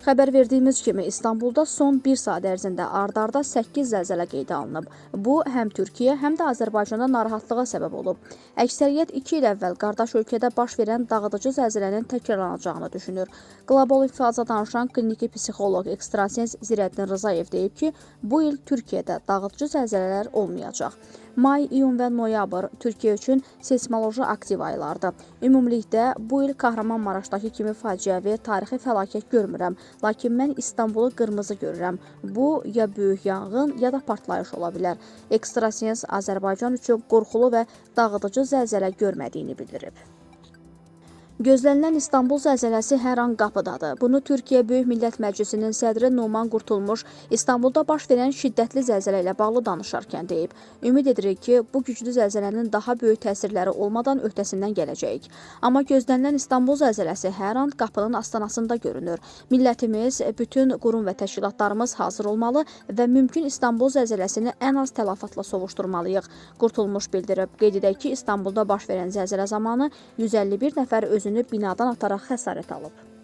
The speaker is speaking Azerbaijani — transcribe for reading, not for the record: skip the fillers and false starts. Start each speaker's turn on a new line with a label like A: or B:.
A: Xəbər verdiyimiz kimi İstanbulda son 1 saat ərzində ard-arda 8 zəlzələ qeydə alınıb. Bu, həm Türkiyə, həm də Azərbaycanda narahatlığa səbəb olub. Əksəriyyət 2 il əvvəl qardaş ölkədə baş verən dağıdıcı zəlzələnin təkrarlanacağını düşünür. Qlobal İnfazda danışan kliniki psixoloq ekstrasens Zirəddin Rzayev deyib ki, bu il Türkiyədə dağıdıcı zəlzələlər olmayacaq. May, iyun və noyabr Türkiyə üçün seysmoloji aktiv aylardır. Ümumilikdə bu il Kahramanmaraşdakı kimi faciəvi tarixi fəlakət görmürəm. Lakin mən İstanbulu qırmızı görürəm. Bu, ya böyük yanğın, ya da partlayış ola bilər. Ekstrasens Azərbaycan üçün qorxulu və dağıdıcı zəlzələ görmədiyini bildirib. Gözlənilən İstanbul zəlzələsi hər an qapıdadır. Bunu Türkiyə Böyük Millət Məclisinin sədri Numan Qurtulmuş İstanbulda baş verən şiddətli zəlzələ ilə bağlı danışarkən deyib. Ümid edirik ki, bu güclü zəlzələnin daha böyük təsirləri olmadan öhdəsindən gələcəyik. Amma gözlənilən İstanbul zəlzələsi hər an qapının astanasında görünür. Millətimiz, bütün qurum və təşkilatlarımız hazır olmalı və mümkün İstanbul zəlzələsini ən az təlafatla sovuşturmalıyıq. Qurtulmuş bildirib. Qeyd edək ki, İstanbulda baş verən zəlzələ zamanı 151 nəfər özünü binadan ataraq xəsarət alıb.